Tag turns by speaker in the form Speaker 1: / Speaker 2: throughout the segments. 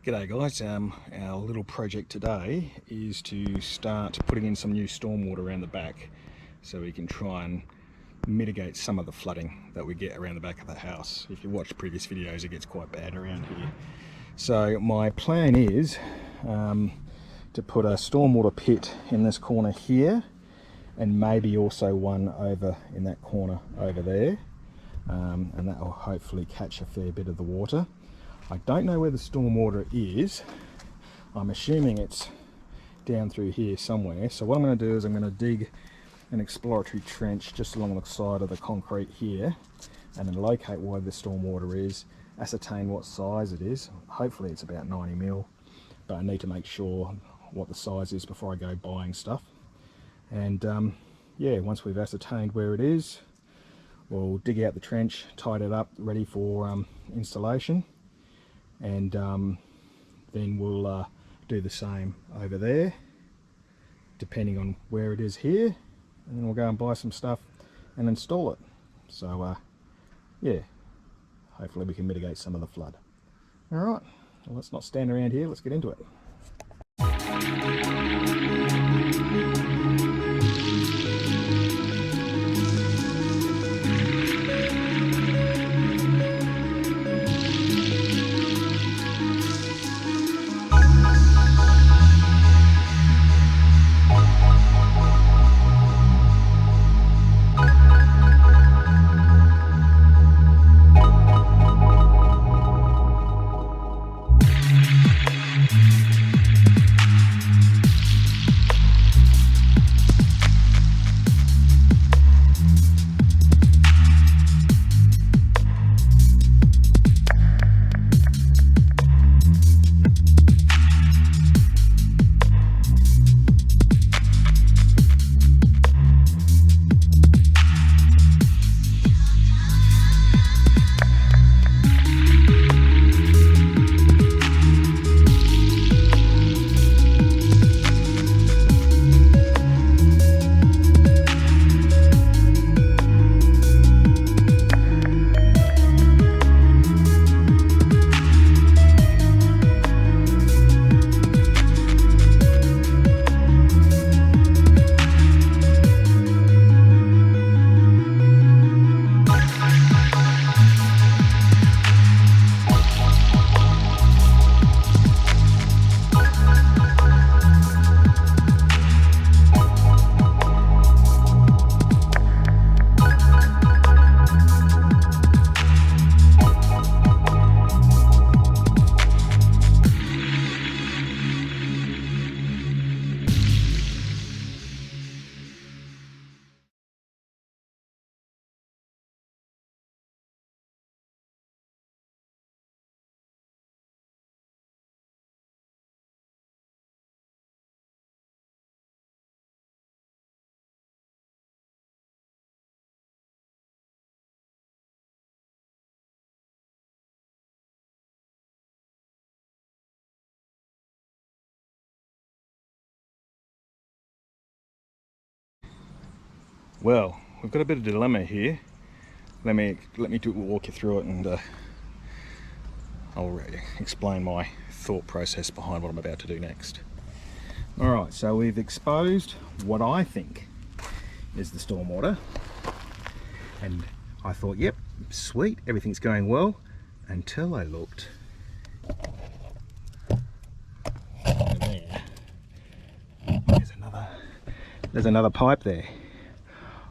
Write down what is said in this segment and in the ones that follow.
Speaker 1: G'day guys, our little project today is to start putting in some new stormwater around the back so we can try and mitigate some of the flooding that we get around the back of the house. If you watch previous videos, it gets quite bad around here. So my plan is to put a stormwater pit in this corner here and maybe also one over in that corner over there, and that will hopefully catch a fair bit of the water. I don't know where the stormwater is. I'm assuming it's down through here somewhere. So what I'm going to do is I'm going to dig an exploratory trench just along the side of the concrete here and then locate where the stormwater is, ascertain what size it is. Hopefully it's about 90 mil, but I need to make sure what the size is before I go buying stuff. And yeah, once we've ascertained where it is, we'll dig out the trench, tidy it up, ready for installation. And then we'll do the same over there depending on where it is here, and then we'll go and buy some stuff and install it. So yeah, hopefully we can mitigate some of the flood. Alright, well, let's not stand around here, let's get into it. Well, we've got a bit of dilemma here. Let me walk you through it, and I'll explain my thought process behind what I'm about to do next. Alright, so we've exposed what I think is the stormwater, and I thought, yep, sweet, everything's going well, until I looked over there. There's another pipe there.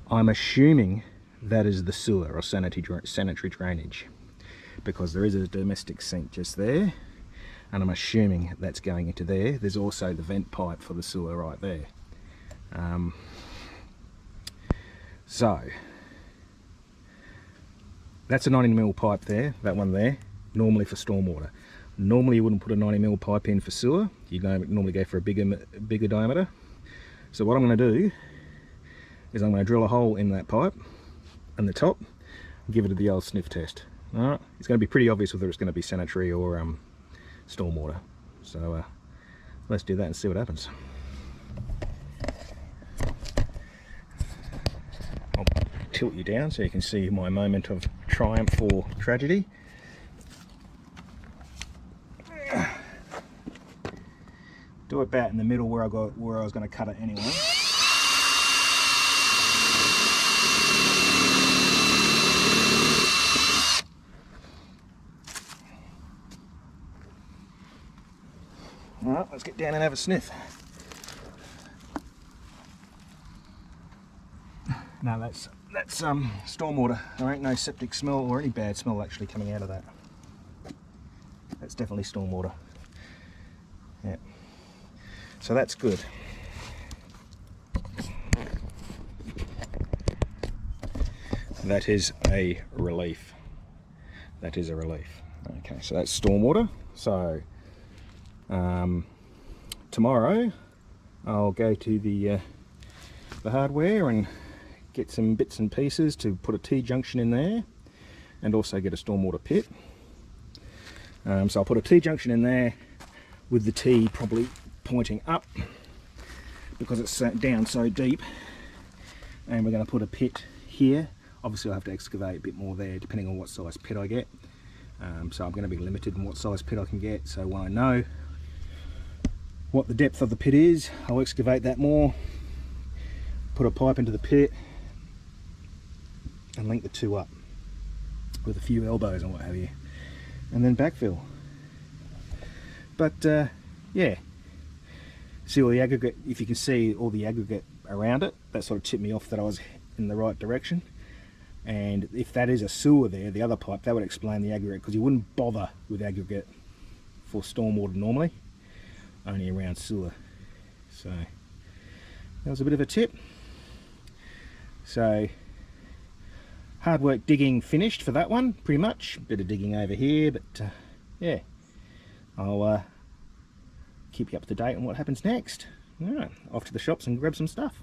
Speaker 1: I'm assuming that is the sewer or sanitary drainage, because there is a domestic sink just there, and I'm assuming that's going into there. There's also the vent pipe for the sewer right there. So that's a 90 mil pipe there, that one there, normally for stormwater. Normally you wouldn't put a 90 mil pipe in for sewer, you normally go for a bigger diameter. So what I'm going to do is I'm going to drill a hole in that pipe on the top and give it the old sniff test. Alright, it's going to be pretty obvious whether it's going to be sanitary or stormwater. So let's do that and see what happens. I'll tilt you down so you can see my moment of triumph or tragedy. Do it about in the middle where I was going to cut it anyway. Alright, let's get down and have a sniff. No, that's stormwater. There ain't no septic smell or any bad smell actually coming out of that. That's definitely stormwater. Yeah. So that's good. That is a relief. That is a relief. Okay, so that's stormwater. So tomorrow I'll go to the hardware and get some bits and pieces to put a T-junction in there, and also get a stormwater pit. So I'll put a T-junction in there with the T probably pointing up because it's down so deep, and we're going to put a pit here. Obviously I'll have to excavate a bit more there depending on what size pit I get. So I'm going to be limited in what size pit I can get, so when I know what the depth of the pit is, I'll excavate that more, put a pipe into the pit and link the two up with a few elbows and what have you, and then backfill. But yeah, see all the aggregate, if you can see all the aggregate around it, that sort of tipped me off that I was in the right direction. And if that is a sewer there, the other pipe, that would explain the aggregate, because you wouldn't bother with aggregate for stormwater normally, only around sewer. So that was a bit of a tip. So hard work digging finished for that one, pretty much. Bit of digging over here, but yeah, I'll keep you up to date on what happens next. Alright, off to the shops and grab some stuff.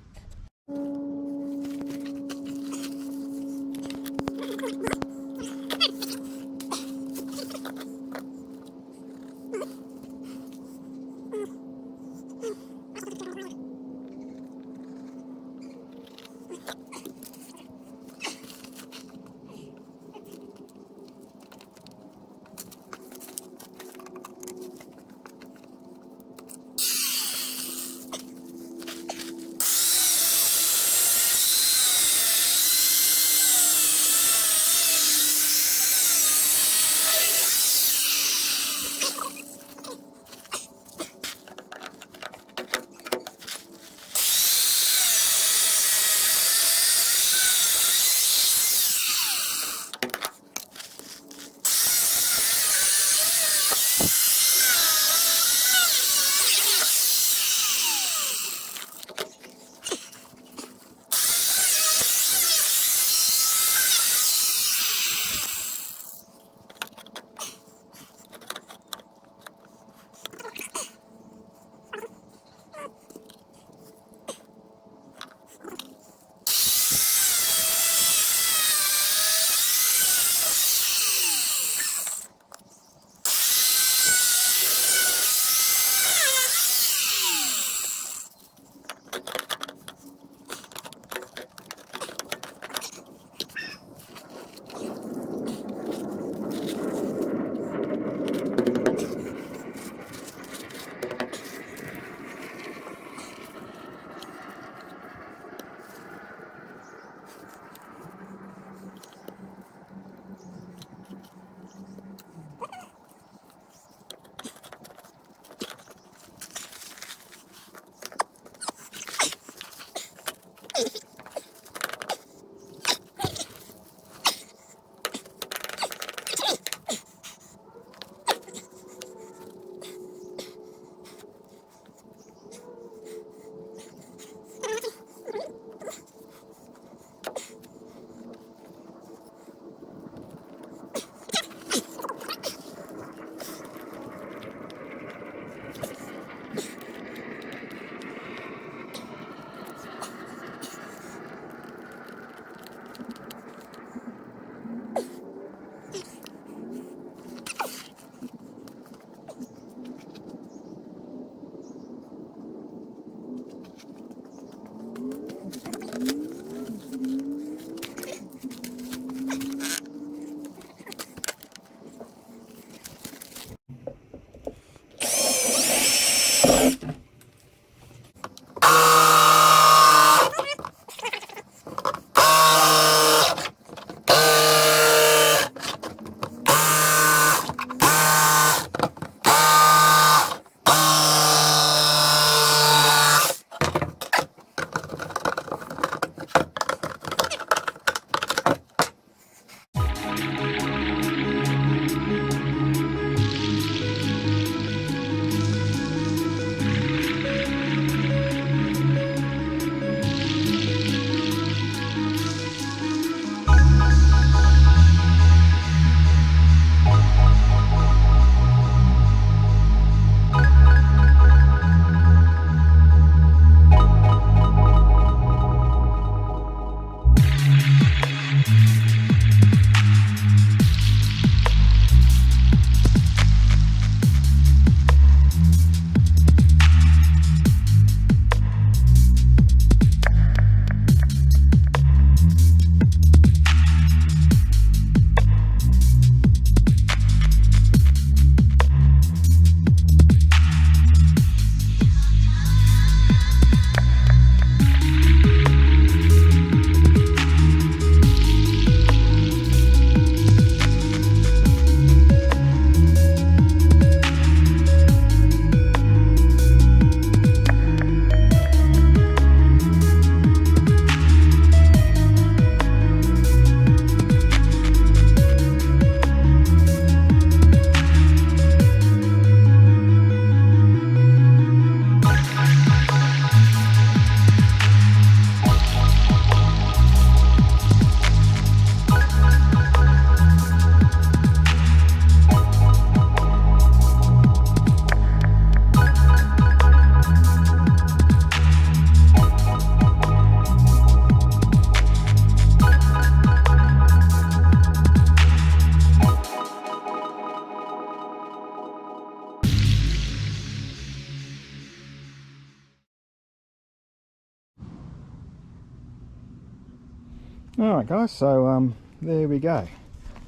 Speaker 1: Alright guys, so there we go,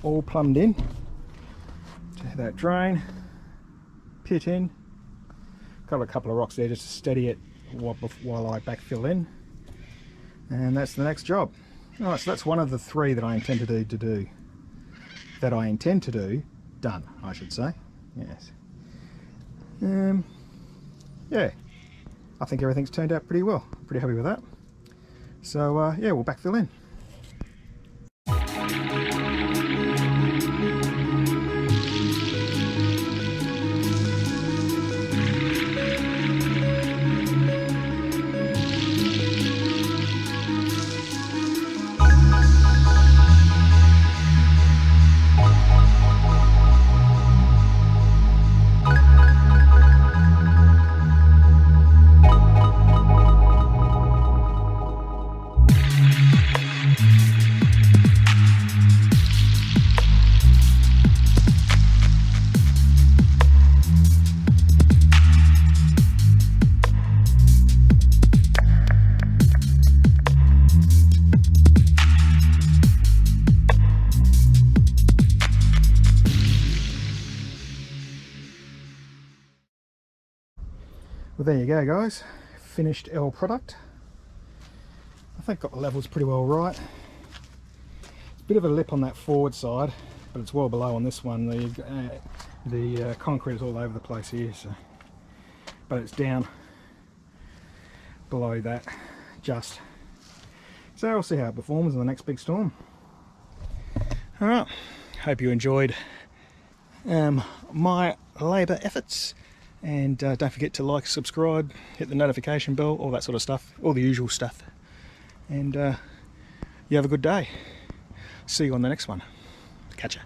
Speaker 1: all plumbed in to that drain, pit in, got a couple of rocks there just to steady it while I backfill in, and that's the next job. Alright, so that's one of the 3 that I intend to do, done, I should say, yes. Yeah, I think everything's turned out pretty well, pretty happy with that. So yeah, we'll backfill in. Well, there you go guys, finished our product. I think got the levels pretty well right. It's a bit of a lip on that forward side, but it's well below on this one. The concrete is all over the place here, so, but it's down below that just. So we'll see how it performs in the next big storm. Alright, hope you enjoyed my labour efforts. And don't forget to like, subscribe, hit the notification bell, all that sort of stuff, all the usual stuff. And you have a good day. See you on the next one. Catch ya.